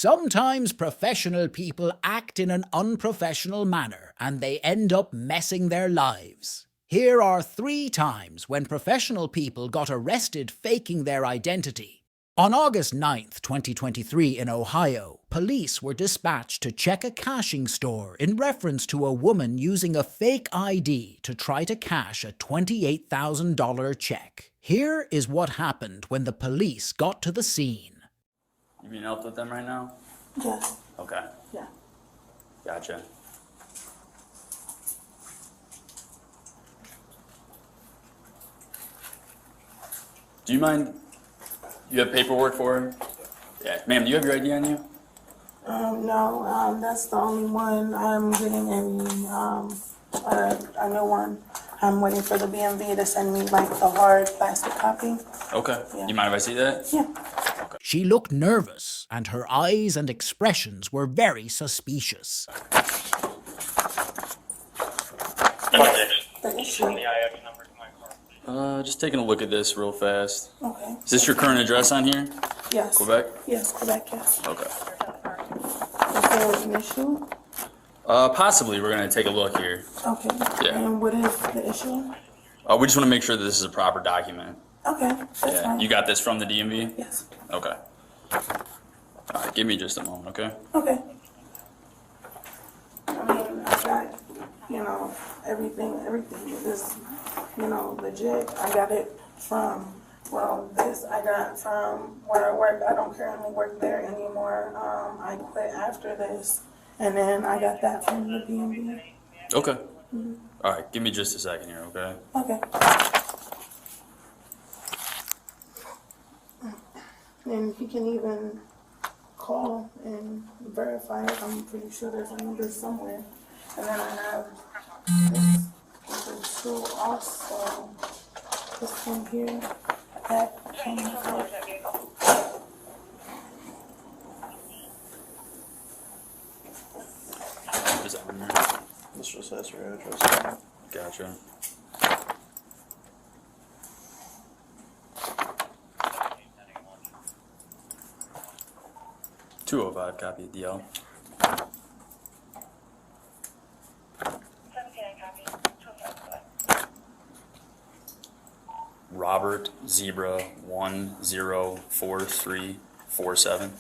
Sometimes professional people act in an unprofessional manner and they end up messing their lives. Here are 3 times when professional people got arrested faking their identity. On August 9th, 2023 in Ohio, police were dispatched to check a cashing store in reference to a woman using a fake ID to try to cash a $28,000 check. Here is what happened when the police got to the scene. You need help with them right now? Yes. Okay. Yeah. Gotcha. Do you mind? You have paperwork for her? Yeah. Ma'am, do you have your ID on you? No, that's the only one I'm getting a new one. I'm waiting for the BMV to send me like the hard plastic copy. Okay. Yeah. You mind if I see that? Yeah. She looked nervous, and her eyes and expressions were very suspicious. The issue. Just taking a look at this real fast. Okay. Is this your current address on here? Yes. Quebec? Yes, Quebec, yes. Okay. Is there an issue? Possibly. We're gonna take a look here. Okay. Yeah. And what is the issue? We just want to make sure that this is a proper document. Okay, that's Yeah. fine. You got this from the DMV? Yes. Okay. All right. Give me just a moment, okay? Okay. I mean, I got, everything is, legit. I got it from, this I got from where I work. I don't currently work there anymore. I quit after this. And then I got that from the DMV. Okay. All right. Give me just a second here, okay? Okay. And he can even call and verify it. I'm pretty sure there's a number somewhere. And then I have this tool also. This one here. That came out. What is that on there? This just says your address. Gotcha. $205, copy of DL. Robert Zebra 104347.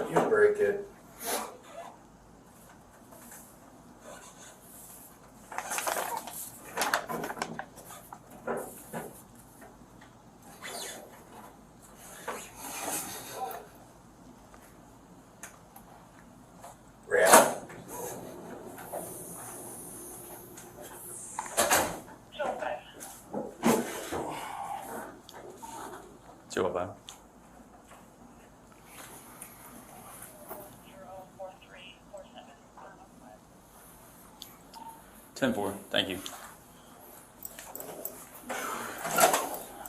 You break it. Yeah. Two oh five. 10-4, thank you.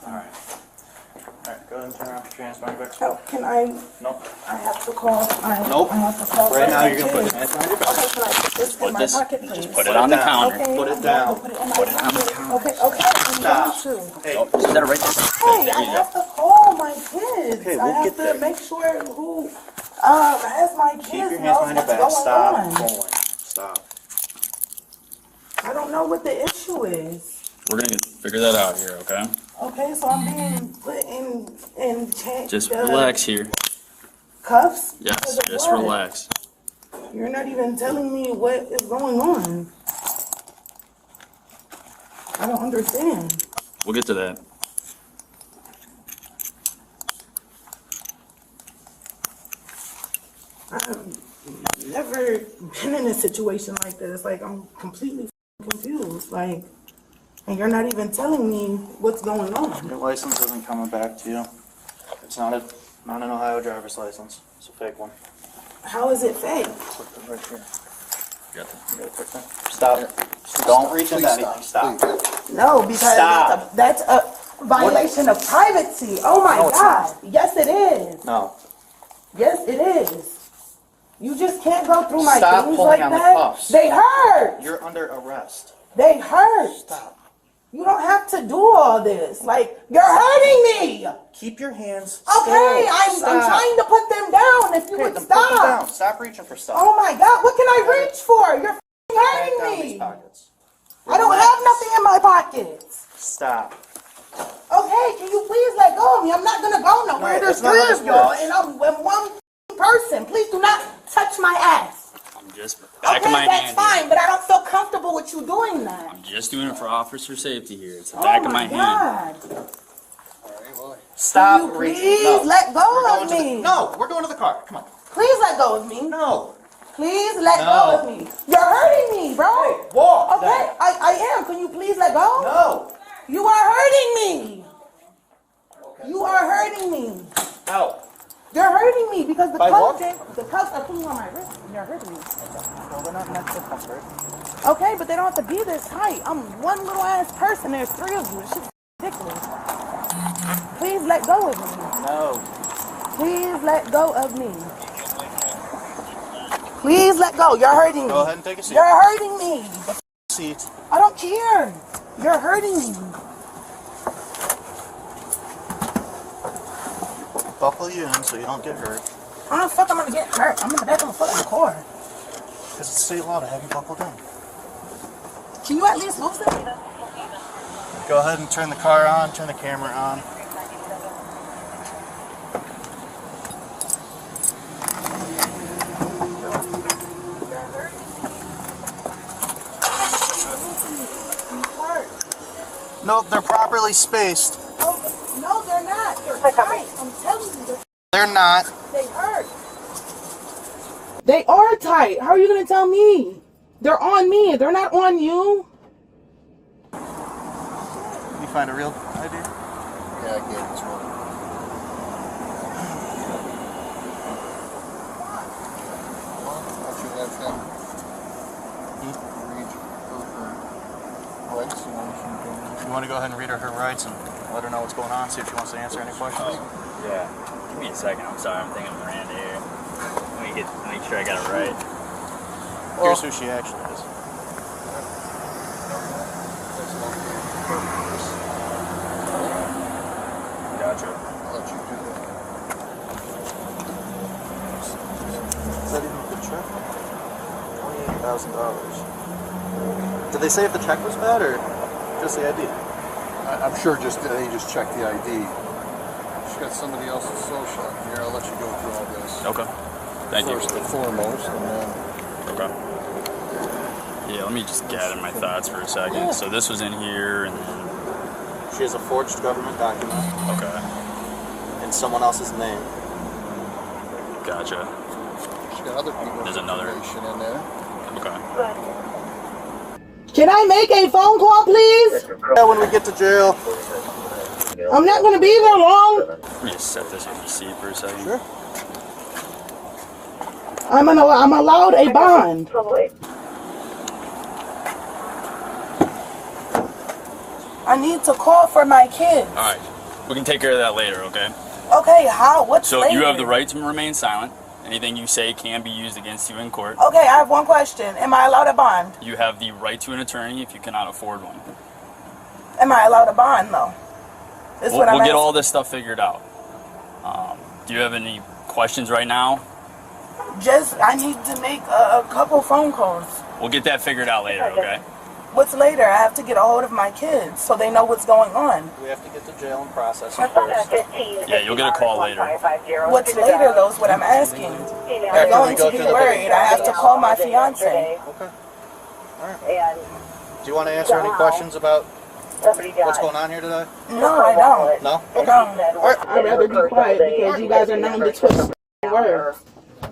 Alright, go ahead and turn around, put your hands behind your back. Oh, can I? Nope. I have to call. Nope. I have to call. Right now, you're gonna put your hands behind your back. Okay, can I put this in my pocket, please? Put it on the counter. Okay, Put it I'm down. gonna Put it in my Put it on the pocket. counter. Okay, I'm going to. Hey, Oh, is that right there? Hey, I have to call my kids. Okay, I we'll have get to there. make sure who, as my keep kids your hands knows behind your what's back. going Stop on. pulling. Stop. I don't know what the issue is. We're gonna figure that out here, okay? Okay, so I'm being put in Just relax here. cuffs? Yes, Because of just what? relax. You're not even telling me what is going on. I don't understand. We'll get to that. I've never been in a situation like this. Like, I'm completely confused. Like, and you're not even telling me what's going on. Your license isn't coming back to you. It's not an Ohio driver's license. It's a fake one. How is it fake? Put it right here. Got that. You got a picture? Stop. Don't reach into anything. Stop. No, because Stop. that's a violation of privacy. Oh my No, it's God. Yes, it is. No. Yes, it is. You just can't go through my Stop things pulling like on the that. cuffs. They hurt. You're under arrest. They hurt. Stop. You don't have to do all this. Like, you're hurting me. Keep your hands Okay, still. I'm Stop. trying to put them down. If you Okay, would then put them down. stop. Stop reaching for stuff. Oh my God, what can I reach for? You're Back down hurting these me. pockets. I don't have nothing in my pockets. Stop. Okay, can you please let go of me? I'm not gonna go nowhere. No, There's that's not three how of this y'all, works. and I'm one person. Please do not touch my ass. I'm just back Okay, of my that's hand. fine, Here. but I don't feel comfortable with you doing that. I'm just doing it for officer safety here. It's the back Oh of my my hand. God. Stop Can you reaching. please No. let go We're of going to me? No, we're going to the car. Come on. Please let go of me. No. Please let No. go of me. You're hurting me, bro. Hey, walk. Okay, then. I am. Can you please let go? No. You are hurting me. You are hurting me. Out. You're hurting me because the By cuffs, walking? the cuffs are pulling on my wrist. You're hurting me. Well, they're not meant for comfort. Okay, but they don't have to be this tight. I'm one little ass person. There's three of you. This shit's ridiculous. Please let go of me. No. Please let go of me. Please let go. You're hurting me. Go ahead and take a seat. You're hurting me. Seat. I don't care. You're hurting me. Buckle you in so you don't get hurt. How the fuck I'm gonna get hurt? I'm in the back of the fucking car. Because it's state law to have you buckled in. Can you at least lose it? Go ahead and turn the car on, turn the camera on. No, they're properly spaced. Oh, no, they're not. They're tight. I'm telling you, They're not. they hurt. They are tight. How are you gonna tell me? They're on me. They're not on you. You find a real ID? Yeah, I gave it to him. Well, why don't you have him read her rights and then she can... You want to go ahead and read her rights and let her know what's going on, see if she wants to answer any questions? Yeah. Give me a second. I'm sorry. I'm thinking of Miranda here. Make sure I got it right. Here's who she actually is. That's not the purpose. Gotcha. I'll let you do that. Is that even a good check? $28,000. Did they say if the check was bad or just the ID? I'm sure they just checked the ID. She's got somebody else's social here. I'll let you go through all this. Okay. Thank First you. and foremost, and then... Okay. Yeah, let me just gather my thoughts for a second. Yeah. So this was in here, and then She has a forged government document okay, in someone else's name. gotcha. She's got other people's There's another- information in there. Okay. Can I make a phone call, please? Yeah, when we get to jail. I'm not gonna be there long. Let me just set this on the seat for a second. Sure. I'm allowed a bond. I need to call for my kids. All right. We can take care of that later. Okay. Okay, how? What's So later? you have the right to remain silent. Anything you say can be used against you in court. Okay, I have one question. Am I allowed a bond? You have the right to an attorney if you cannot afford one. Am I allowed a bond, though? This We'll, what I'm we'll get asking. all this stuff figured out. Do you have any questions right now? Just, I need to make a couple phone calls. We'll get that figured out later. Okay. What's later? I have to get a hold of my kids so they know what's going on. We have to get to jail and process them first. Yeah, you'll get a call later. What's later, though, is what I'm asking. I'm After we going go to be through the- worried. I have to call my fiance. Okay. Alright. Do you want to answer any questions about what's going on here today? No, I don't. No? No. I'd rather be quiet because you guys are known to twist words.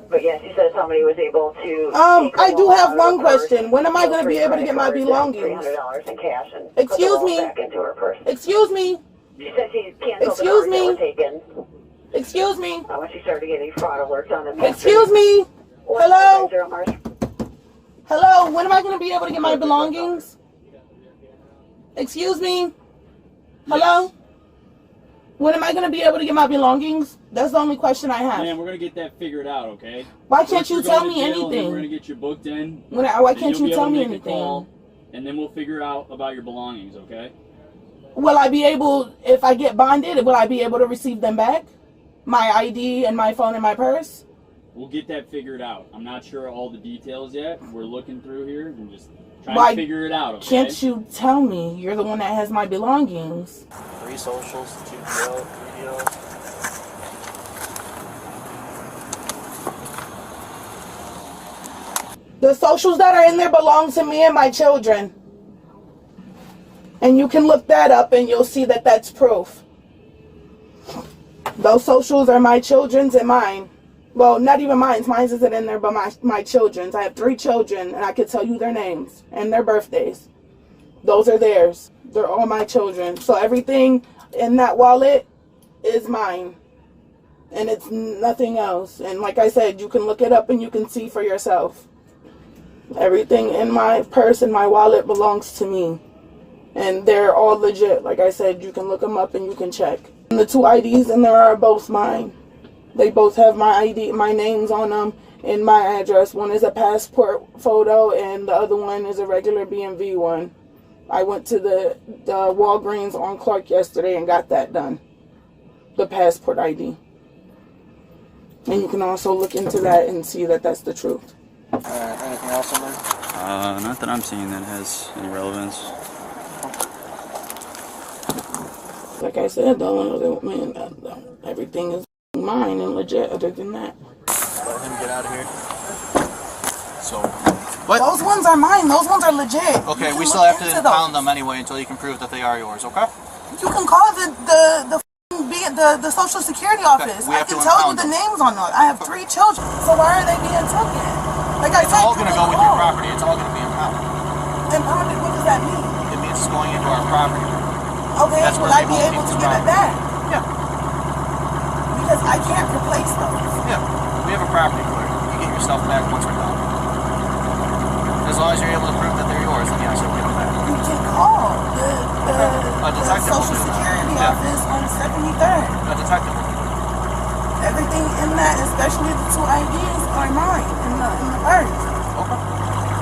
But yes, she said somebody was able to. I do have one question. When am I going to be able to get my belongings? $300 in cash and Excuse put them all me. back into her purse. Excuse me. She said she canceled Excuse the me. cars that were taken Excuse me. when she started getting fraud alerts on the. Excuse me. Hello? 150 Mars. Hello? When am I going to be able to get my belongings? Excuse me. Hello? When am I going to be able to get my belongings? That's the only question I have. Man, we're gonna get that figured out, okay? Why can't you First tell we're going me to jail, and then We're anything? gonna get you booked in. Why then can't you'll you be tell able to me make a anything? call, and then we'll figure out about your belongings, okay? Will I be able, if I get bonded, will I be able to receive them back? My ID and my phone and my purse? We'll get that figured out. I'm not sure all the details yet. We're looking through here and just trying Why to figure it out, okay? Can't you tell me? You're the one that has my belongings. 3 socials, 2 DL, 3 DL. The socials that are in there belong to me and my children. And you can look that up and you'll see that that's proof. Those socials are my children's and mine. Well, not even mine. Mine isn't in there, but my children's. I have 3 children, and I could tell you their names and their birthdays. Those are theirs. They're all my children. So everything in that wallet is mine. And it's nothing else. And like I said, you can look it up and you can see for yourself. Everything in my purse and my wallet belongs to me. And they're all legit. Like I said, you can look them up and you can check. And the 2 IDs in there are both mine. They both have my ID, my names on them, and my address. One is a passport photo, and the other one is a regular BMV one. I went to the Walgreens on Clark yesterday and got that done. The passport ID. And you can also look into that and see that that's the truth. Anything else in there? Not that I'm seeing that has any relevance. Like I said, everything is mine and legit other than that. Let him get out of here. So, Those ones are mine. Those ones are legit. okay, You we can still look have to into impound those. them anyway until you can prove that they are yours, okay? You can call the Social Security office. we I have can to tell you impound the them. names on those. I have 3 children. So why are they being taken? Like I It's said, all you going to can go with your call. property. It's all going to be impounded. Impounded, what does that mean? It means it's going into our property. Okay, That's will where I they be won't able keep to the give it property. back? Yeah, Because I can't replace those. yeah. We have a property clear. You get your stuff back once we're done. As long as you're able to prove that they're yours, then yes, you'll give it back. You can call the detective will Social do that. Security Yeah. office on 73rd. A detective will do that. Everything in that, especially the 2 IDs, are mine in the purse. Okay.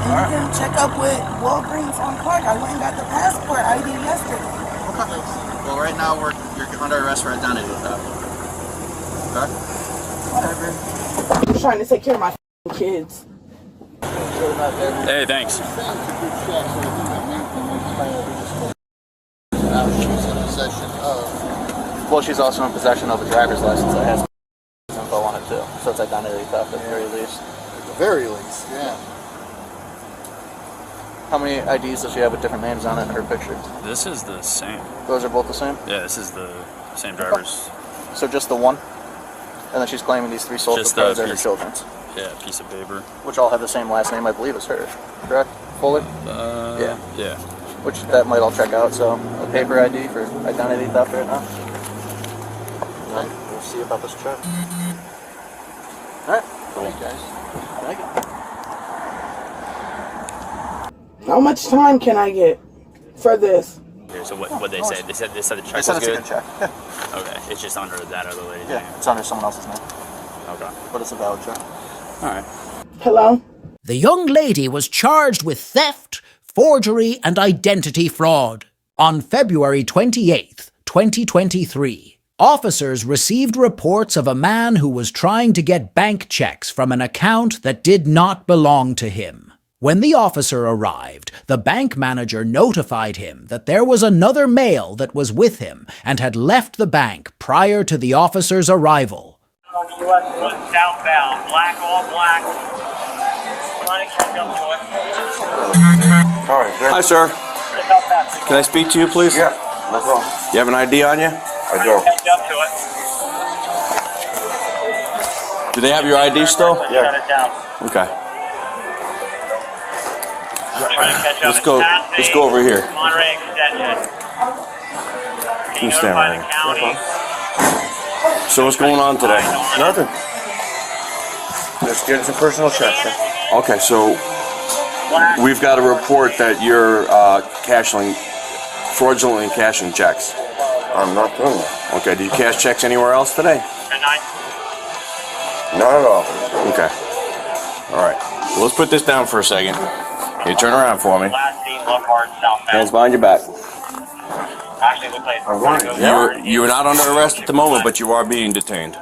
And you can check up with Walgreens on Clark. I went and got the passport ID yesterday. Okay. Well, right now you're under arrest for identity theft. Okay. Whatever. I'm trying to take care of my kids. Hey, thanks. She's in possession of. Well, she's also in possession of a driver's license that has info on it too. So it's identity theft at the very least. At the very least, yeah. How many IDs does she have with different names on it in her picture? This is the same. Those are both the same? Yeah, this is the same driver's. So just the one? And then she's claiming these 3 social Just the cards are her piece. children's, Yeah, piece of paper. which all have the same last name, I believe, as her. Correct? Fully? Yeah. Yeah. Which that might all check out. So a paper ID for identity theft right now. Right. We'll see about this check. All right. Thanks, guys. Thank you. How much time can I get for this? Here, so what they say? They said the check I said was it's a good. good check. Yeah. Okay, it's just under that other lady's Yeah. name. It's under someone else's name, Okay. but it's a valid check. All right. Hello? The young lady was charged with theft, forgery, and identity fraud. On February 28th, 2023, officers received reports of a man who was trying to get bank checks from an account that did not belong to him. When the officer arrived, the bank manager notified him that there was another male that was with him and had left the bank prior to the officer's arrival. Southbound, black, all black. Trying to catch up to us. Hi, sir. Can I speak to you, please? Yeah, no problem. You have an ID on you? I do. Catch up to it. Do they have your ID still? Yeah. Shut it down. Okay. Trying to catch up. Let's go. Let's go over here. Monterey Extension. Can You stand notify right the here. county? So what's going on today? Nothing. Just getting some personal checks. Huh? Okay, so we've got a report that you're fraudulently cashing checks. I'm not doing that. Okay, did you cash checks anywhere else today? 10-9. Not at all. Okay. All right. Well, let's put this down for a second. You turn around for me. Last seen Lockhart southbound. Hands behind your back. Actually, looks like All right. You are not under arrest at the moment, but you are being detained.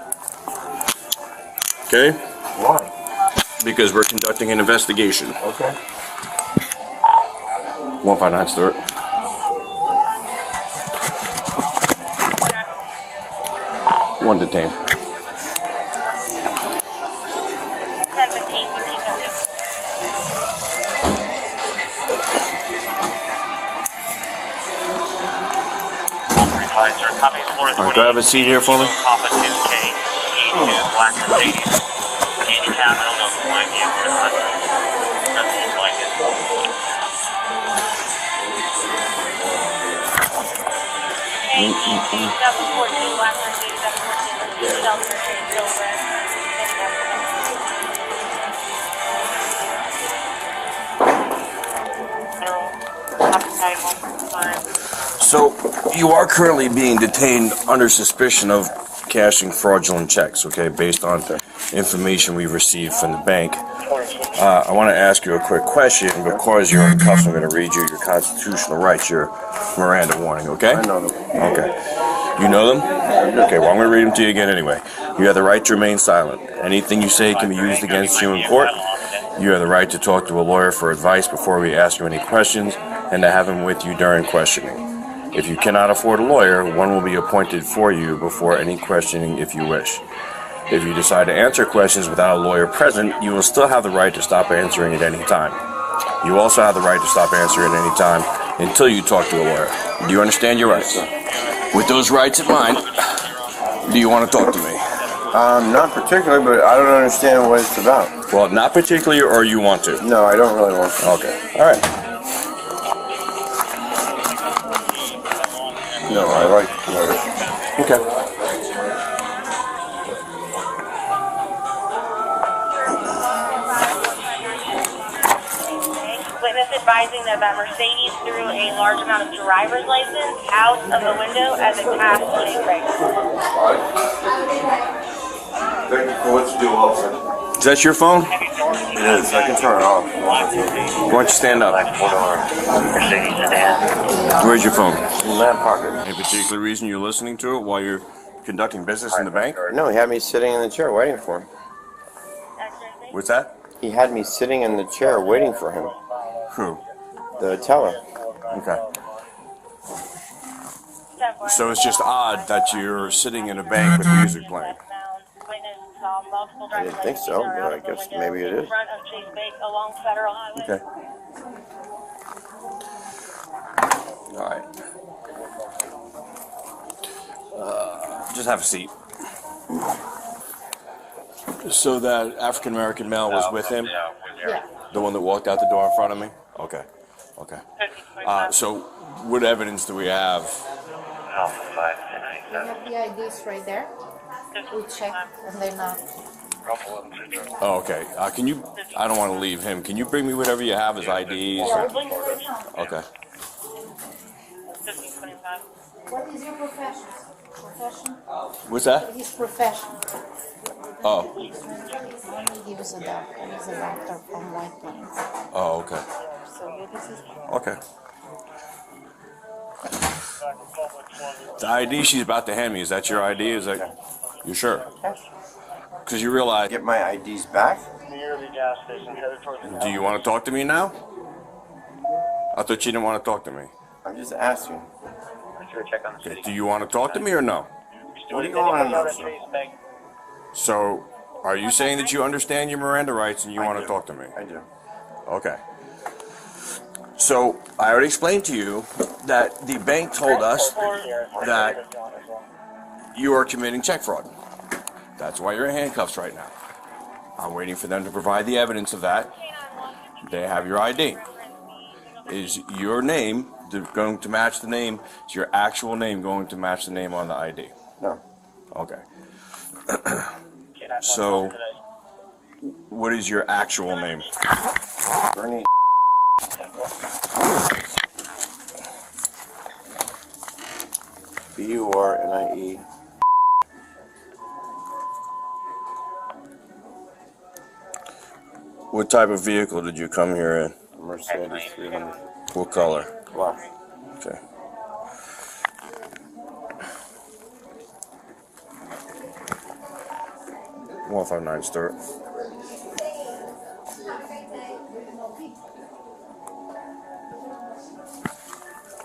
Okay? Why? Because we're conducting an investigation. Okay. 159 Stewart. One detained. 10-15. All right, do I have a seat here for me? Papa 2K, E2, Black Mercedes. Candy Town, I don't know if my vehicle doesn't look like it. So, you are currently being detained under suspicion of cashing fraudulent checks, okay, based on the information we received from the bank. I want to ask you a quick question. Because you're in cuffs, I'm going to read you your constitutional rights, your Miranda warning, okay? I know them. Okay. You know them? Okay, well, I'm going to read them to you again anyway. You have the right to remain silent. Anything you say can be used against you in court. You have the right to talk to a lawyer for advice before we ask you any questions and to have him with you during questioning. If you cannot afford a lawyer, one will be appointed for you before any questioning if you wish. If you decide to answer questions without a lawyer present, you will still have the right to stop answering at any time. You also have the right to stop answering at any time until you talk to a lawyer. Do you understand your rights? With those rights in mind, do you want to talk to me? Not particularly, but I don't understand what it's about. Well, not particularly, or you want to? No, I don't really want to. Okay. All right. No, I like lawyers. Okay. Witness advising that Mercedes threw a large amount of driver's license out of the window as it passed Chase Bank. Thank you for what you do, officer. Is that your phone? It is. I can turn it off. Why don't you stand up? Mercedes sedan. Where's your phone? In my pocket. Any particular reason you're listening to it while you're conducting business in the bank? No, he had me sitting in the chair waiting for him. What's that? He had me sitting in the chair waiting for him. Who? The teller. Okay. So it's just odd that you're sitting in a bank with music playing. I didn't think so, but I guess maybe it is. Okay. All right. Just have a seat. So that African American male was with him? Yeah. The one that walked out the door in front of me? Okay. Okay. So what evidence do we have? We have the IDs right there. We check and they're not. Oh, okay. Can you, I don't want to leave him. Can you bring me whatever you have as IDs? Okay. What is your profession? What's that? His profession. Oh. He was a doctor. He's a doctor from White Plains. Oh, okay. So this is. Okay. The ID she's about to hand me, is that your ID? Is that, you sure? Because you realize, Get my IDs back? Near the gas station, headed towards the. do you want to talk to me now? I thought you didn't want to talk to me. I'm just asking. Check on the Okay. Do you want to talk to me or no? What do you want to know, sir? So, are you saying that you understand your Miranda rights and you want to talk to me? I do. Okay. So, I already explained to you that the bank told us that you are committing check fraud. That's why you're in handcuffs right now. I'm waiting for them to provide the evidence of that. They have your ID. Is your name going to match the name? Is your actual name going to match the name on the ID? No. Okay. So, what is your actual name? Bernie. BURNIE. What type of vehicle did you come here in? Mercedes 300. What color? Black. Okay. $159 Stuart.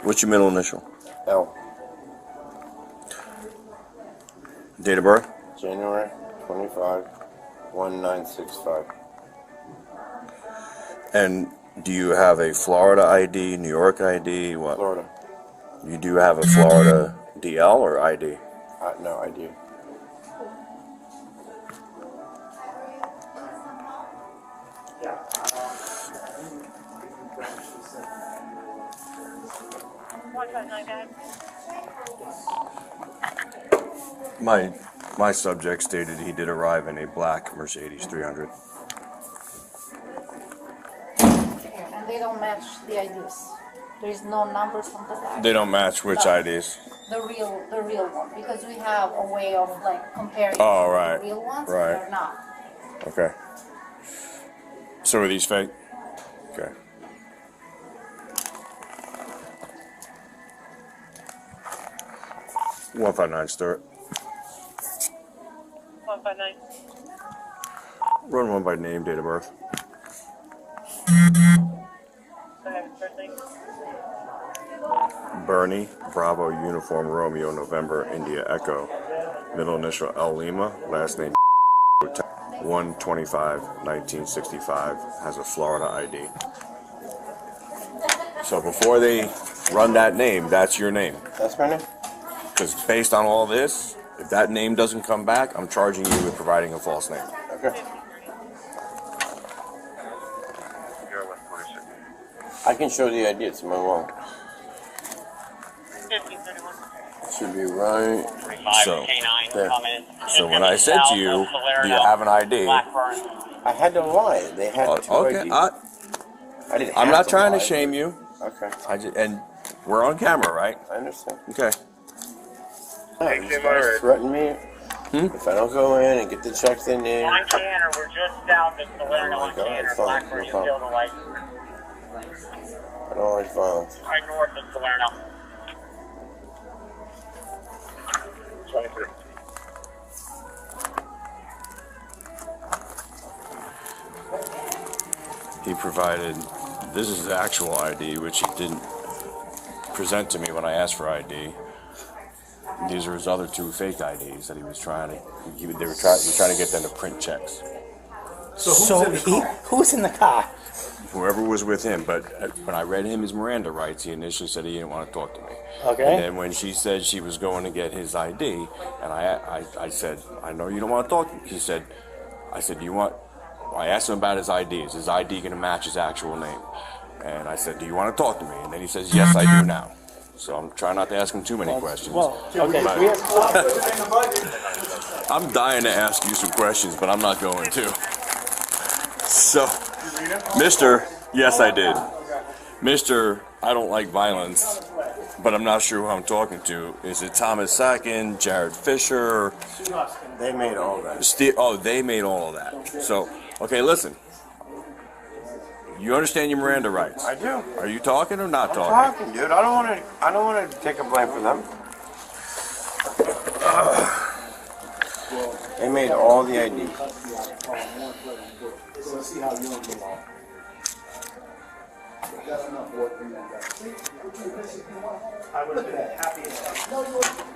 What's your middle initial? L. Date of birth? January 25, 1965. And do you have a Florida ID, New York ID, what? Florida. You do have a Florida DL or ID? No, I do. My subject stated he did arrive in a black Mercedes 300. And they don't match the IDs. There is no numbers on the back. They don't match which No. IDs? The real one, because we have a way of like comparing Oh, right. the real ones. Right. They're not. Okay. So are these fake? Okay. $159 Stuart. 159. Run one by name, date of birth. Go ahead, first name. Bernie, Bravo, Uniform, Romeo, November, India, Echo. Middle initial L Lima, last name 1/25/1965, has a Florida ID. So before they run that name, that's your name. That's my name? Because based on all this, if that name doesn't come back, I'm charging you with providing a false name. Okay. I can show the ID. It's in my wallet. 1531. Should be right. So, there. So when I said to you, do you have an ID? I had to lie. They had two Okay, IDs. I didn't I'm have not trying to lie. shame you. Okay. And we're on camera, right? I understand. Okay. These guys threaten me if I don't go in and get the checks they need. On Tanner, we're just south of Salerno on God, Tanner, it's fine, Blackburn, no you problem. feel the light. I don't like violence. Right north of Salerno. 23. He provided, this is the actual ID, which he didn't present to me when I asked for ID. These are his other two fake IDs that he was trying to, he was trying to get them to print checks. Who's in the car? Whoever was with him, but when I read him his Miranda rights, he initially said he didn't want to talk to me. Okay. And then when she said she was going to get his ID, and I said, I know you don't want to talk to me. He said, I said, do you want, I asked him about his ID. Is his ID going to match his actual name? And I said, do you want to talk to me? And then he says, yes, I do now. So I'm trying not to ask him too many questions. Well, okay. I'm dying to ask you some questions, but I'm not going to. So, Mr. Yes, I did. Mr. I don't like violence, but I'm not sure who I'm talking to. Is it Thomas Sacken, Jared Fisher? They made all that. They made all of that. So, okay, listen. You understand your Miranda rights? I do. Are you talking or not I'm talking? talking, dude. I don't want to take a blame for them. They made all the IDs.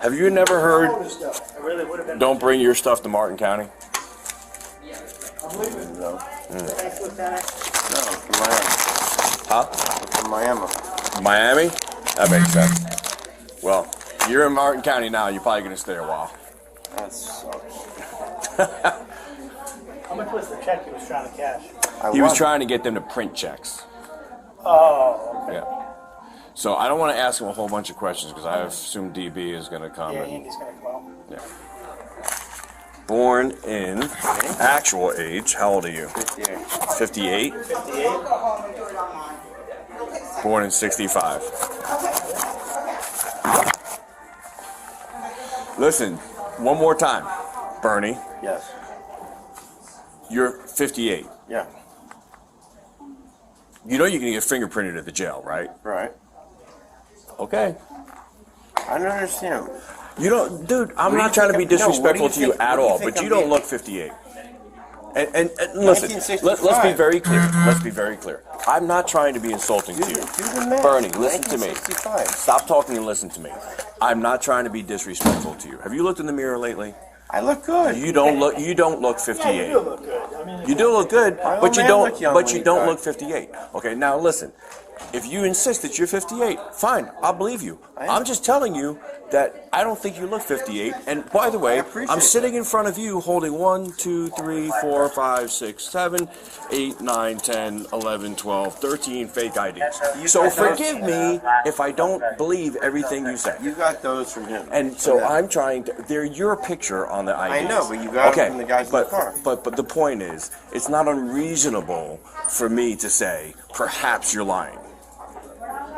Have you never heard, don't bring your stuff to Martin County? No. No, from Miami. Huh? From Miami. Miami? That makes sense. Well, you're in Martin County now. You're probably going to stay a while. That sucks. How much was the check he was trying to cash? He was trying to get them to print checks. Oh, okay. Yeah. So I don't want to ask him a whole bunch of questions because I assume DB is going to come. Yeah, and, Andy's gonna come out. yeah. Born in actual age. How old are you? 58. 58? 58? Born in 65. Listen, one more time, Bernie. Yes. You're 58. Yeah. You know you can get fingerprinted at the jail, right? Right. Okay. I don't understand. You don't, dude. I'm What do not you trying to think be I'm- no, what do disrespectful you to you think- at what do you all, think but you I'm don't being? look 58. And listen, let's be 1965. very clear. Let's be very clear. I'm not trying to be insulting to you. Do the math. Bernie, listen to me. 1965. Stop talking and listen to me. I'm not trying to be disrespectful to you. Have you looked in the mirror lately? I look good. You don't look. You don't look 58. Yeah, you do look good. I mean, You do look good, My but old you man don't. looked young But when you he don't died. look 58. Okay, now listen. If you insist that you're 58, fine, I'll believe you. I'm just telling you that I don't think you look 58. And by the way, I'm sitting in front of you holding 1, 2, 3, 4, 5, 6, 7, 8, 9, 10, 11, 12, 13 fake IDs. So forgive me if I don't believe everything you say. You got those from him. And so I'm trying to. They're your picture on the IDs. I know, but you got them from the guys in the but, car. But the point is, it's not unreasonable for me to say perhaps you're lying.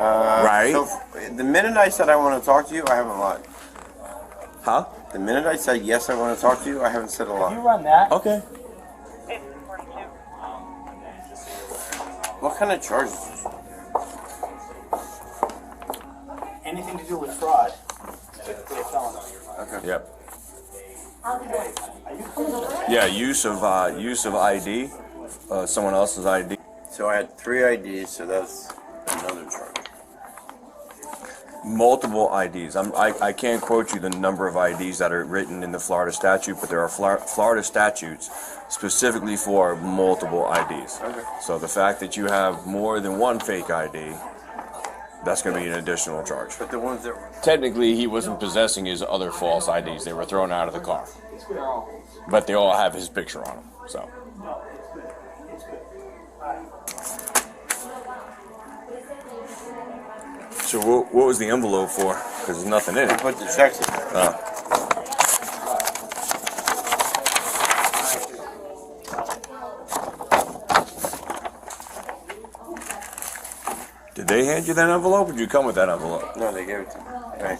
Right? So the minute I said I want to talk to you, I haven't lied. Huh? The minute I said yes, I want to talk to you, I haven't said a you lie. run that. Okay. What kind of charges? Anything to do with fraud. It's a felony. Okay. Yep. Yeah, use of ID, someone else's ID. So I had 3 IDs, so that's another charge. Multiple IDs. I can't quote you the number of IDs that are written in the Florida statute, but there are Florida statutes specifically for multiple IDs. Okay. So the fact that you have more than one fake ID, that's going to be an additional charge. But the ones that were... Technically, he wasn't possessing his other false IDs. They were thrown out of the car. But they all have his picture on them, so. So what was the envelope for? Because there's nothing in I it. put the checks in there. Oh. Did they hand you that envelope, or did you come with that envelope? No, they gave it to me. Right.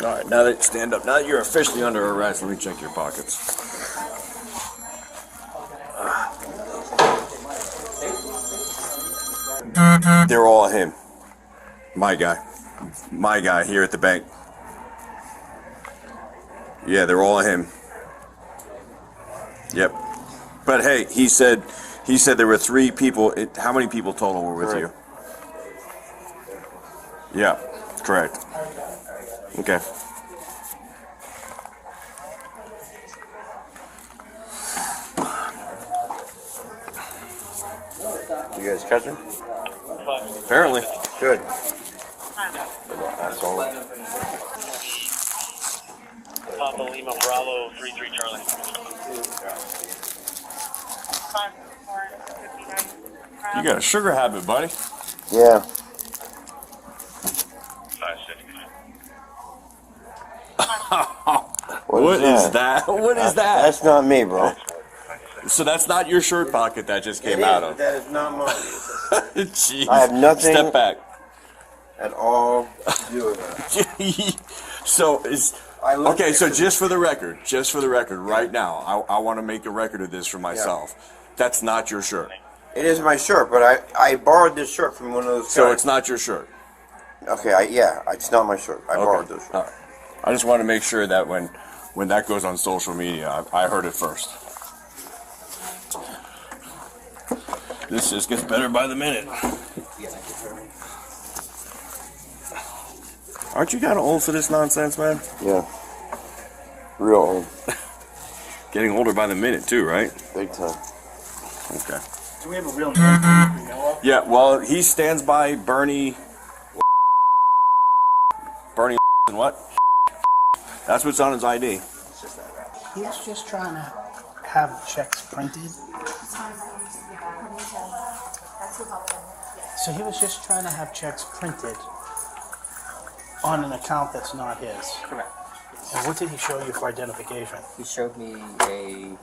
All right, now that stand up. Now that you're officially under arrest, let me check your pockets. They're all him. My guy. My guy here at the bank. Yeah, they're all him. Yep. But hey, he said there were 3 people. How many people total were with you? Yeah, correct. Okay. You guys catch him? Apparently. Good. Asshole. Papa Lima Bravo 33 Charlie. You got a sugar habit, buddy. Yeah. 560. What is that? What is that? That's not me, bro. So that's not your shirt pocket that just came It out is, of. but that is not mine. Jeez. I have nothing- Step back. At all to do with that. So is I look okay. So at- just for the record, right now, I want to make a record of this for myself. That's not your shirt. It is my shirt, but I borrowed this shirt from one of those So guys. it's not your shirt. Okay, it's not my shirt. I borrowed this shirt. All right. I just want to make sure that when that goes on social media, I heard it first. This just gets better by the minute. Aren't you kind of old for this nonsense, man? Yeah. Real old. Getting older by the minute, too, right? Big time. Okay. Do we have a real name we know of? Yeah, well, he stands by Bernie. Bernie and what? That's what's on his ID. He was just trying to have checks printed. So he was just trying to have checks printed on an account that's not his. Correct. And what did he show you for identification? He showed me a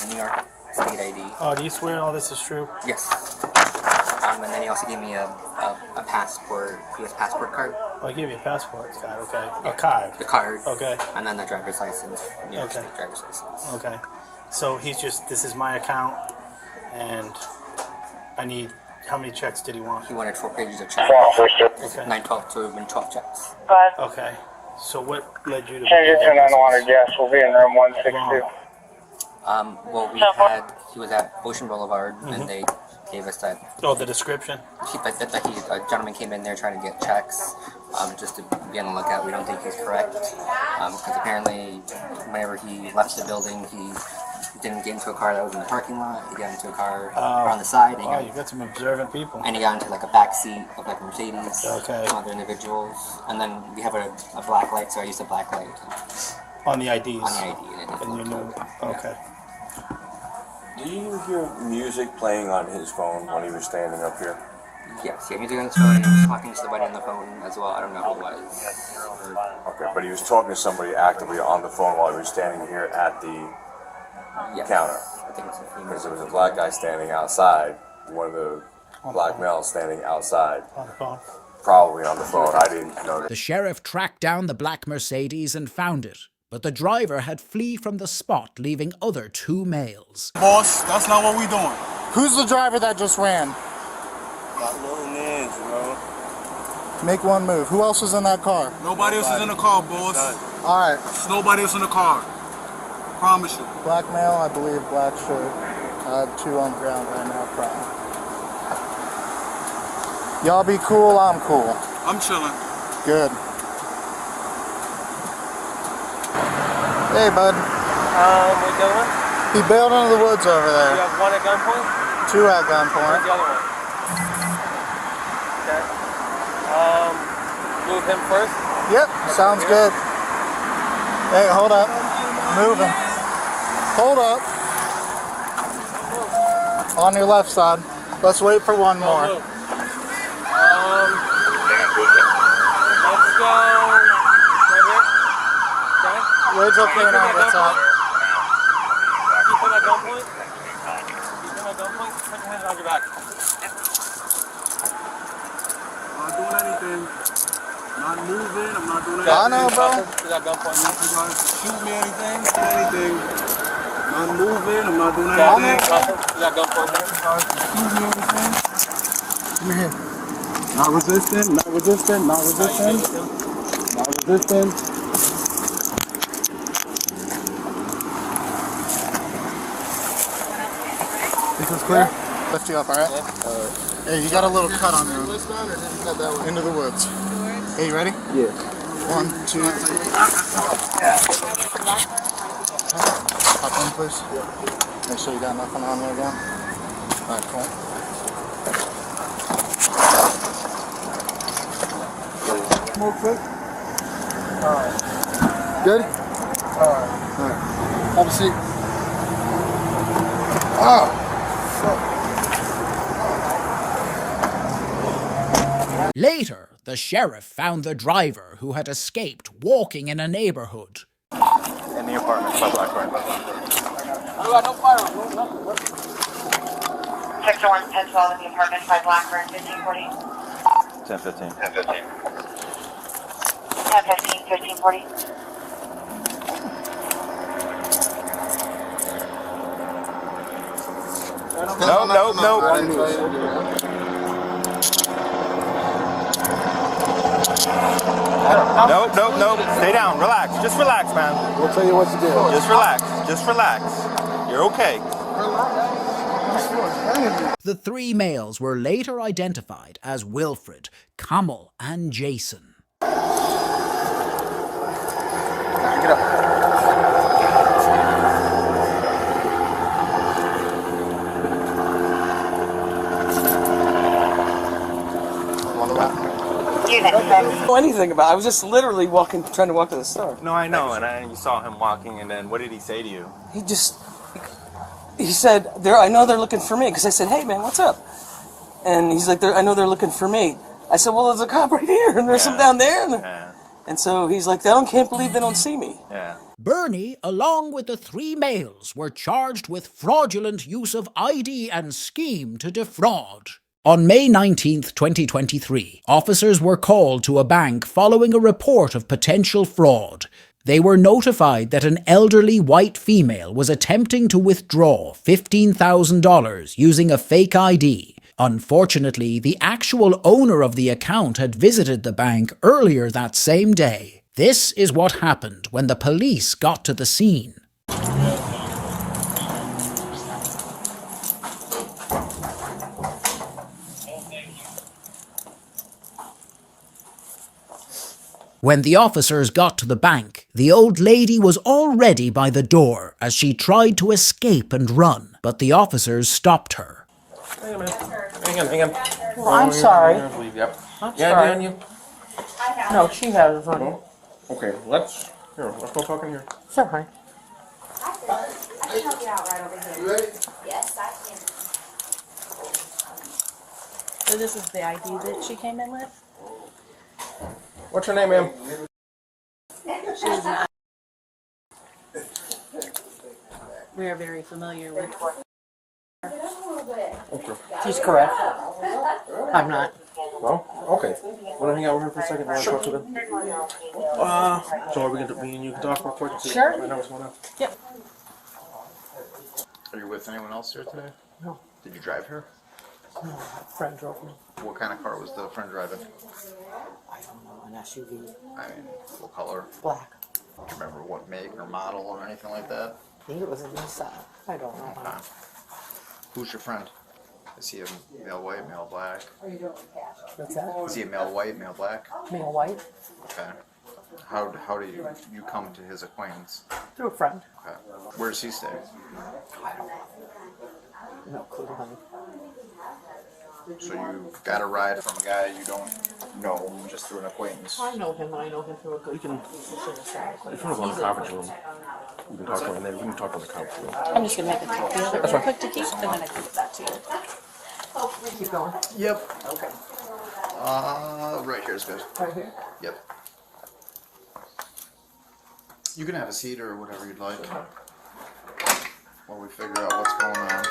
New York state ID. Oh, do you swear all this is true? Yes. And then he also gave me a passport, U.S. passport card. Oh, he gave you a passport card, okay. A card. The card. Okay. And then the driver's license. New York Okay. State driver's license. Okay. So he's just, this is my account, And I need, how many checks did he want? He wanted 4 pages of checks. Okay. 912 to 12 checks. Okay. So what led you to... Change it to 900, yes, we'll be in room 162. Well, he was at Ocean Boulevard, and they gave us that. Oh, the description? A gentleman came in there trying to get checks, just to be on the lookout. We don't think he's correct, because apparently whenever he left the building, he didn't get into a car that was in the parking lot. He got into a car on the side. Oh, you got some observant people. And he got into like a back seat of like a Mercedes. Okay. Some other individuals. And then we have a black light, so I used a black light. On the IDs? On the ID. And you knew, okay. Do you hear music playing on his phone when he was standing up here? Yes, he had music on his phone. He was talking to somebody on the phone as well. I don't know who it was. Okay, but he was talking to somebody actively on the phone while he was standing here at the counter. I think it's a female. Because there was a black guy standing outside, one of the black males standing outside. On the phone. Probably on the phone. I didn't notice. The sheriff tracked down the black Mercedes and found it, but the driver had fled from the spot, leaving other 2 males. Boss, that's not what we doing. Who's the driver that just ran? Got little names, you know. Make one move. Who else was in that car? Nobody else is in the car, boss. Alright. There's nobody else in the car. Promise you. Black male, I believe, black shirt. I have 2 on the ground right now, crying. Y'all be cool, I'm cool. I'm chilling. Good. Hey, bud. We going? He bailed into the woods over You there. have 1 at gunpoint? 2 at gunpoint. Where's the other one? Okay. Move him first? Yep, sounds good. Hey, hold up. Moving. Hold up. On your left side. Let's wait for one more. Let's go right here. Okay. Wait till K9 gets out. Keep him at gunpoint. Keep him at gunpoint. Put your hands on your back. I'm not doing anything. Not moving. I'm not doing anything. I know, bro. He's at gunpoint. I'm not trying to shoot me anything. Do anything. Not moving. I'm not doing anything. He's at gunpoint. Shoot me anything. Come here. Not resisting. Not resisting. Not resisting. Not resisting. This is clear? Lift you up, alright? Hey, you got a little cut on you. Into the woods. Hey, you ready? Yeah. 1, 2, 3. Hop in, please. Make sure you got nothing on you again. Alright, cool. More quick. Alright. Good? Alright. Have a seat. Oh! Later, the sheriff found the driver who had escaped walking in a neighborhood. In the apartment by Blackburn. I got no firearms. Sector 1, 1012 in the apartment by Blackburn, 1540. 10:15. 1015, 1540. Nope. Stay down. Relax. Just relax, man. We'll tell you what to do. Just relax. Just relax. You're okay. The 3 males were later identified as Wilfred, Kamal, and Jason. Get up. Know anything about it. I was just literally trying to walk to the store. No, I know. And you saw him walking, and then what did he say to you? He said, I know they're looking for me, because I said, hey man, what's up? And he's like, I know they're looking for me. I said, well, there's a cop right here, and there's some down there. And so he's like, can't believe they don't see me. Yeah. Bernie, along with the 3 males, were charged with fraudulent use of ID and scheme to defraud. On May 19, 2023, officers were called to a bank following a report of potential fraud. They were notified that an elderly white female was attempting to withdraw $15,000 using a fake ID. Unfortunately, the actual owner of the account had visited the bank earlier that same day. This is what happened when the police got to the scene. When the officers got to the bank, the old lady was already by the door as she tried to escape and run, but the officers stopped her. Hang on, hang on. Well, I'm sorry. Yep. I'm Yeah, sorry. Dan, you. No, she has honey. Okay, let's go talk in here. Sure, honey. I can help you out right over here. You ready? Yes, I can. So this is the ID that she came in with? What's your name, ma'am? She's an We are very familiar with Okay. She's correct. I'm not. Well, okay. Want to hang out with her for a second? Want to talk to them? So we can, me and you can talk real quick and see Sure. find out what's going on. Yep. Are you with anyone else here today? No. Did you drive here? No, a friend drove me. What kind of car was the friend driving? I don't know, an SUV. I mean, what color? Black. Do you remember what make or model or anything like that? I think it was a Nissan. I don't know. Okay. Who's your friend? Is he a male white, male black? What's that? Is he a male white, male black? Male white. Okay. How do you come to his acquaintance? Through a friend. Okay. Where does he stay? I don't know. No clue, honey. So you got a ride from a guy you don't know just through an acquaintance? I know him. I know him through a good. You can. If you want to go in the conference room, we can talk to him, and then we can talk in the conference room. I'm just gonna make a copy of it That's real fine. quick to keep, and then I can give that to you. Keep going. Yep. Okay. Right here is good. Right here. Yep. You can have a seat or whatever you'd like while we figure out what's going on.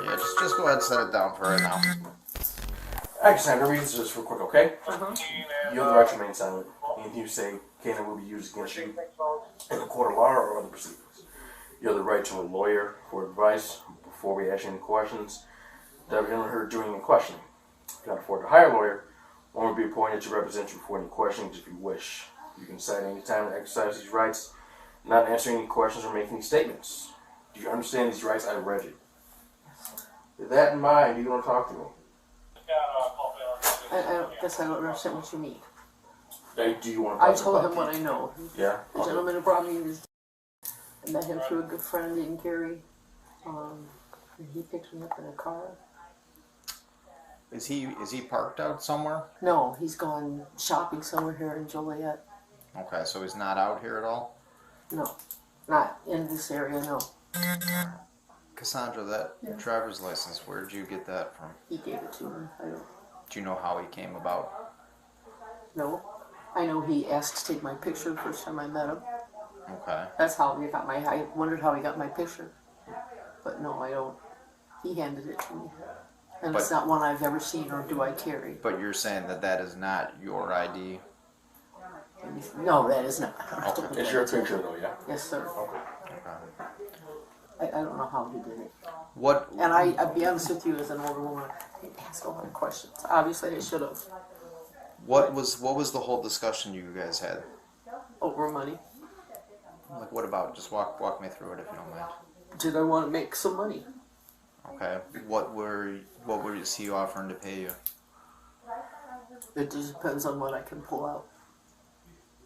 Yeah, just go ahead and set it down for right now. Actually, I'm gonna read this just real quick, okay? Uh-huh. You have the right to remain silent. Anything you say can and will be used against you in a court of law or other proceedings. You have the right to a lawyer for advice before we ask you any questions that we haven't heard during the questioning. If you cannot afford to hire a lawyer, one will be appointed to represent you before any questions if you wish. You can decide any time to exercise these rights, not answering any questions or making any statements. Do you understand these rights I read you? With that in mind, you don't talk to me. I guess I don't understand what you mean. Do you want to I talk told about him what I know. Yeah. The gentleman who brought me was. I met him through a good friend in Gary. And he picked me up in a car. Is he parked out somewhere? No, he's gone shopping somewhere here in Joliet. Okay, so he's not out here at all? No, not in this area, no. Cassandra, that driver's license, where did you get that from? He gave it to me. I don't Do you know how he came about? know. I know he asked to take my picture the first time I met him. Okay. That's how he got I wondered how he got my picture. But no, I don't. He handed it to me. And it's But- not one I've ever seen or do I carry. But you're saying that that is not your ID? No, that is not. Okay. It's your picture though, yeah? Yes, sir. Okay. I don't know how he did it. What? And I'll be honest with you, as an older woman, I didn't ask a lot of questions. Obviously, I should have. What was the whole discussion you guys had? Over money. Like, what about? Just walk me through it if you don't mind. Did I want to make some money? Okay. What were he offering to pay you? It just depends on what I can pull out.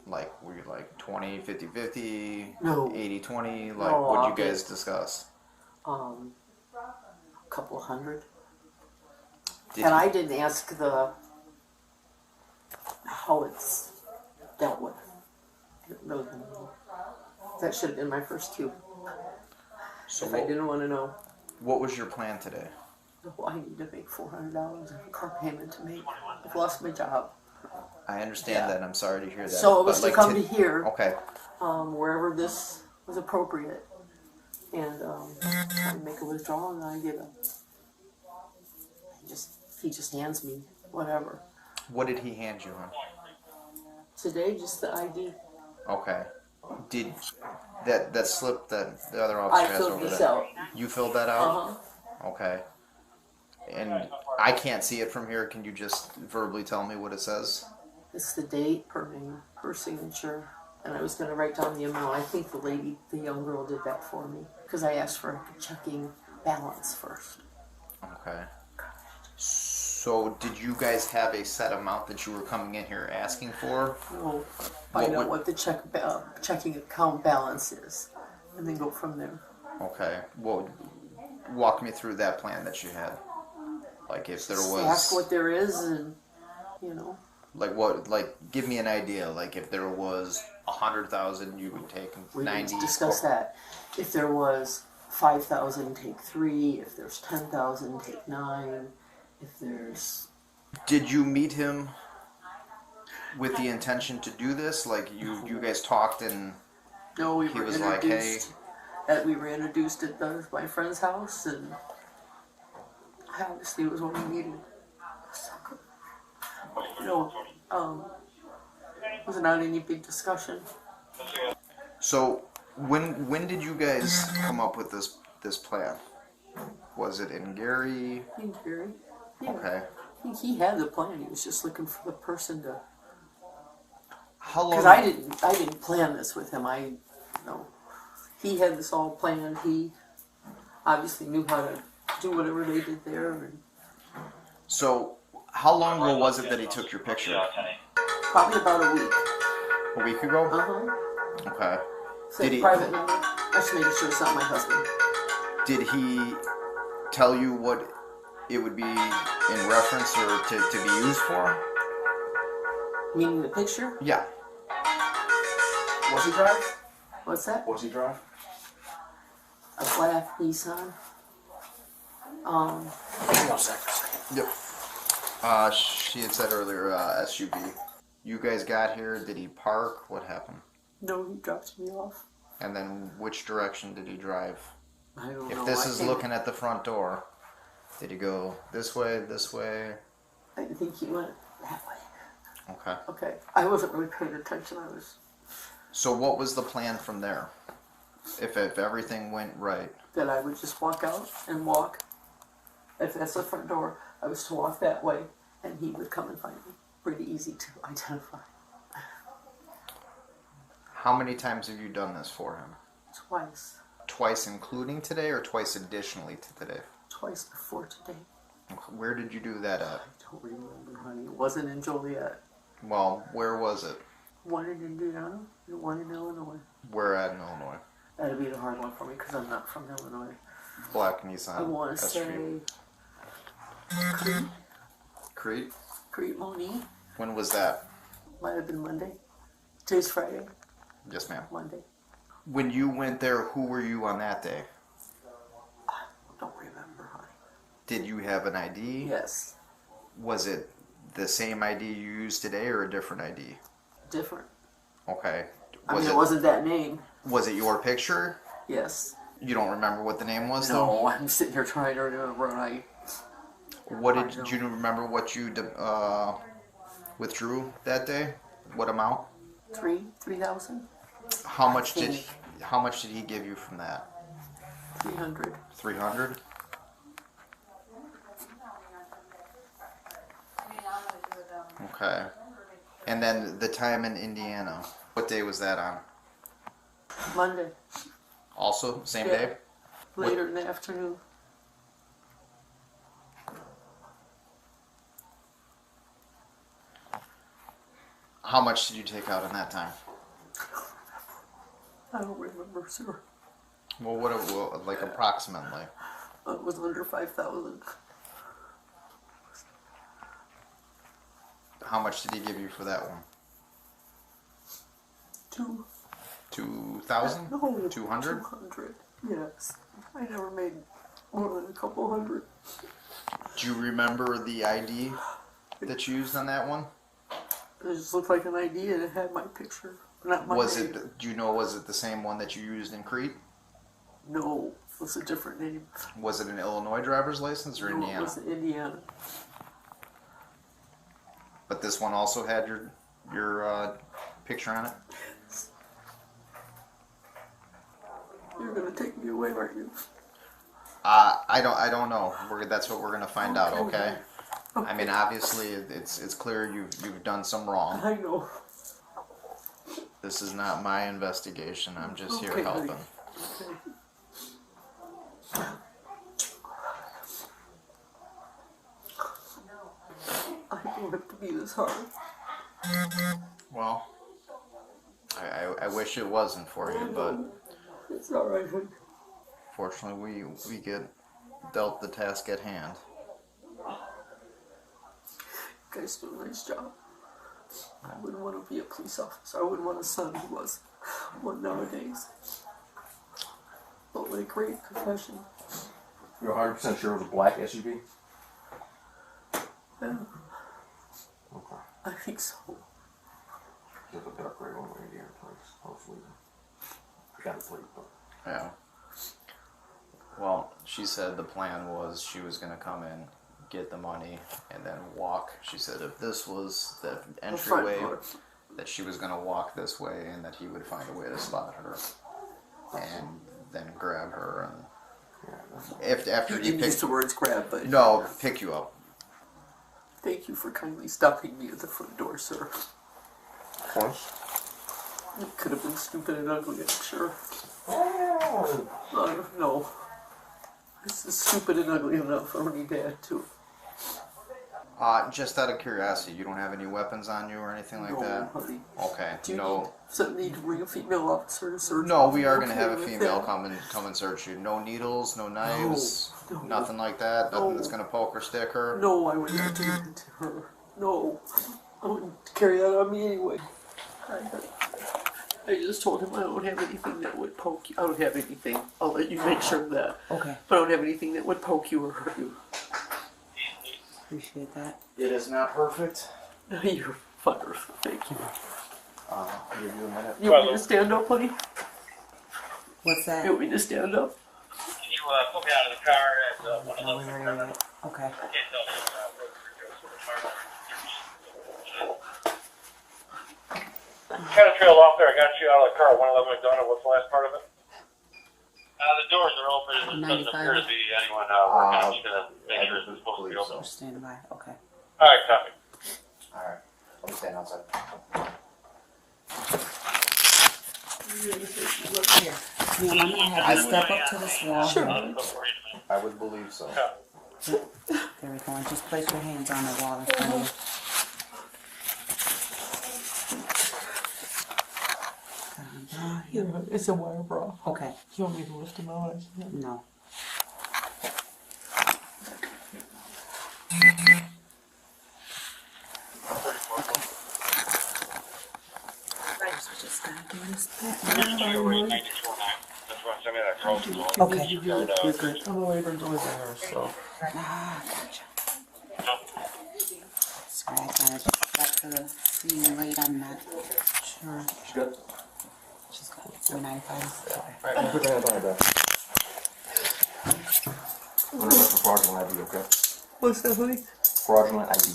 Like, were you like 20, 50, 50, No. 80, 20? Like, No, what'd you I'll guys get- discuss? A couple hundred. Did And he- I didn't ask how it's dealt with. Really, that should have been my first cue. So If I didn't want to know. What was your plan today? Well, I need to make $400 in a car payment to make. I've lost my job. I understand that, and I'm sorry to hear that. So it was but, to come to here. Okay. Wherever this was appropriate. And I make a withdrawal and I get he just hands me whatever. What did he hand you, hon? Today, just the ID. Okay. Did that slip that the other officer I has filled over this there? out. You filled that out? Uh-huh. Okay. And I can't see it from here. Can you just verbally tell me what it says? It's the date per name, per signature, and I was going to write down the amount. I think the young girl did that for me because I asked for a checking balance first. Okay. So did you guys have a set amount that you were coming in here asking for? We'll find out what the checking account balance is, and then go from there. Okay. Well, walk me through that plan that you had. Like if there Just was. ask what there is, and you know. Like what? Like give me an idea. Like if there was 100,000, you would take We 90. didn't discuss that. If there was 5,000, take 3. If there's 10,000, take 9. If there's. Did you meet him with the intention to do this? Like you guys talked and No, we he were was like, hey. We were introduced at my friend's house, and obviously it was what we needed. You know, was not any big discussion. So when did you guys come up with this plan? Was it in Gary? In Gary. Yeah. Okay. I think he had the plan. He was just looking for the person to. How long? Because I didn't plan this with him. He had this all planned. He obviously knew how to do whatever they did there. And So how long ago was it that he took your picture? probably about a week. A week ago? Uh-huh. Okay. Said Did he private number. I just making sure it's not my husband. did he tell you what it would be in reference or to be used for? Meaning the picture? Yeah. What's he drive? What's that? What's he drive? A black Nissan. Yep. She had said earlier SUV. You guys got here. Did he park? What happened? No, he dropped me off. And then which direction did he drive? I don't know. If this I is think- looking at the front door, did he go this way, this way? I think he went that way. Okay. Okay. I wasn't really paying attention. I was. So what was the plan from there? If everything went right? That I would just walk out and walk. If that's the front door, I was to walk that way, and he would come and find me. Pretty easy to identify. How many times have you done this for him? Twice. Twice including today or twice additionally to today? Twice before today. Where did you do that at? I don't remember, honey. It wasn't in Joliet. Well, where was it? One in Indiana and one in Illinois. Where at in Illinois? That'd be the hard one for me because I'm not from Illinois. Black Nissan. I want to say Crete. Crete? Crete Moni. When was that? Might have been Monday. Today's Friday. Yes, ma'am. Monday. When you went there, who were you on that day? I don't remember, honey. Did you have an ID? Yes. Was it the same ID you used today or a different ID? Different. Okay. It wasn't that name. Was it your picture? Yes. You don't remember what the name was, No, though? I'm sitting here trying to remember, and What did you remember what you withdrew that day? What amount? 3,000. How much did he give you from that? 300. 300? Okay. And then the time in Indiana. What day was that on? Monday. Also same Yeah. day? Later in the afternoon. How much did you take out in that time? I don't remember, sir. Well, what like approximately? It was under 5,000. How much did he give you for that one? 2,000? No. 200? 200. Yes. I never made more than a couple hundred. Do you remember the ID that you used on that one? It just looked like an ID and it had my picture. Not my Was name. it? Do you know? Was it the same one that you used in Crete? No. It was a different name. Was it an Illinois driver's license or No, Indiana? it was Indiana. But this one also had your picture on it. You're gonna take me away, aren't you? I don't know. That's what we're gonna find out. Okay. I mean, obviously, it's clear you've done some wrong. I know. This is not my investigation. I'm just here Okay, helping. Okay. I don't want it to be this hard. Well, I wish it wasn't for you, but It's alright, honey. fortunately, we get dealt the task at hand. You guys do a nice job. I wouldn't want to be a police officer. I wouldn't want a son who was one nowadays. But what a great profession. You're 100% sure it was a black SUV? Yeah, Okay. I think so. There's a dark gray one right here, please. Hopefully. I got a plate, but. Yeah. Well, she said the plan was she was gonna come in, get the money, and then walk. She said if this was the entryway, that she was gonna walk this way, and that he would find a way to spot her, and then grab her, and after You he didn't use picked the words grab, but no, pick you up. thank you for kindly stopping me at the front door, sir. Of course. It could have been stupid and ugly, I'm sure. No. This is stupid and ugly enough for any dad, too. Just out of curiosity, you don't have any weapons on you or anything like No, that? honey. Okay, Do you no. need to bring a female officer to search? No, we are Okay gonna have a with female that? come and search you. No needles, no knives, No. nothing like that. Nothing No. that's gonna poke or stick her. No, I would not do that to her. No. I wouldn't carry that on me anyway. I just told him I don't have anything that would poke you. I don't have anything. I'll let you make sure of that. Okay. But I don't have anything that would poke you or hurt you. Appreciate that. It is not perfect. You're fine. Thank you. I'll give you a minute. You want me to stand up, honey? What's that? You want me to stand up? Can you pull me out of the car at one of those? Okay. Kind of trailed off there. I got you out of the car. 111 McDonough. What's the last part of it? The doors are open. There doesn't appear to be anyone working. I'm just gonna make sure it's supposed to be open. Just stand by. Okay. All right, copy. Alright. I'll be standing outside. Here. Ma'am, I'm gonna have you step up to this wall. Sure. I would believe so. There we go. And just place your hands on the wall in front of you. It's a wire bra. Okay. You want me to lift him out? No. Just gotta do this back. Okay. You're good. I'm away from doing that, so. Ah, gotcha. Sorry, I kind of just got to the scene late on that. Sure. She's good? She's got 495. Alright, put your hands on her back. I'm gonna look for fraudulent ID, okay? What's that, honey? Fraudulent ID.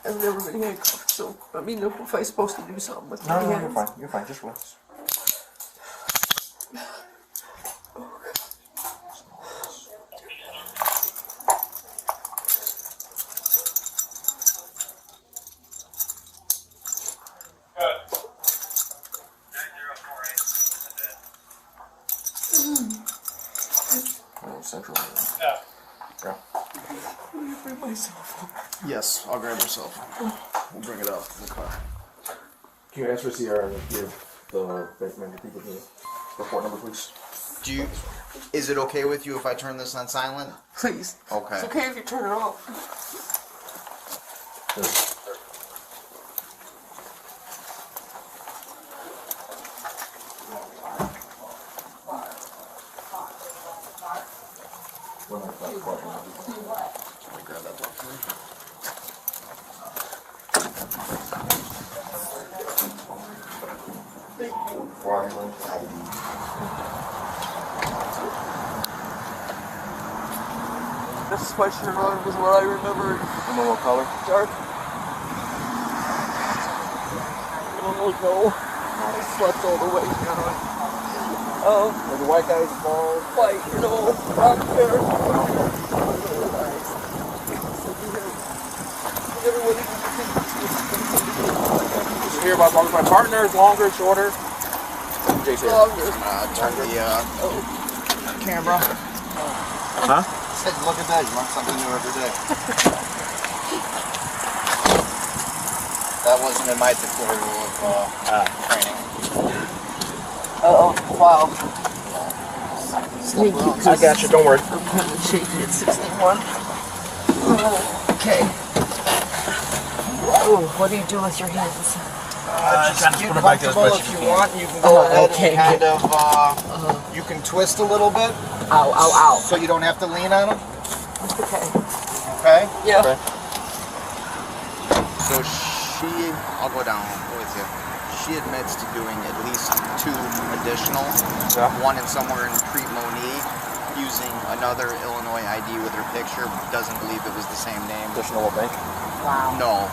I've never been handcuffed, so let me know if I'm supposed to do something with my No, hands. you're fine. You're fine. Just relax. Central. Yeah. Yeah. Let me bring my cell phone. Yes, I'll grab your cell phone. We'll bring it out in the car. Can you answer Sierra and give the many people the report number, please? Is it okay with you if I turn this on silent? Please. Okay. It's okay if you turn it off. Grab that document. Fraudulent ID. This sweatshirt on was what I remembered. Remember what color? Dark. Oh no. I slept all the way down. Where the white guys bald, white, you know, brown hair. Hear about my partner is longer, shorter. Jason. Turn the camera. Huh? Said, look at that, you learn something new every day. That wasn't in my tutorial of training. Wow. I got you, don't worry. Shaky at 61. Okay. Ooh, what do you do with your hands? Just get comfortable if you want. You can go ahead and kind of, you can twist a little bit. Ow, ow, ow. So you don't have to lean on them. Okay. Okay? Yeah. Okay. So I'll go down with you. She admits to doing at least 2 additional. Yeah. One in somewhere in Crete Moni, using another Illinois ID with her picture. Doesn't believe it was the same name. Additional bank? Wow. No.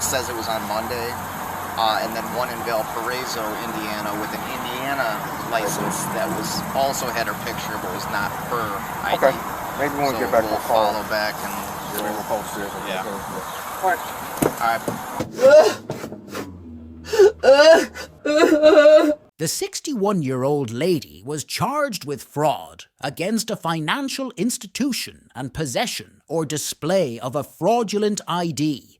Says it was on Monday. And then one in Valparaiso, Indiana, with an Indiana license that was also had her picture, but was not her ID. Okay. Maybe when we get back, we'll call. follow back and Yeah, we'll post it. Yeah. All right. The 61-year-old lady was charged with fraud against a financial institution and possession or display of a fraudulent ID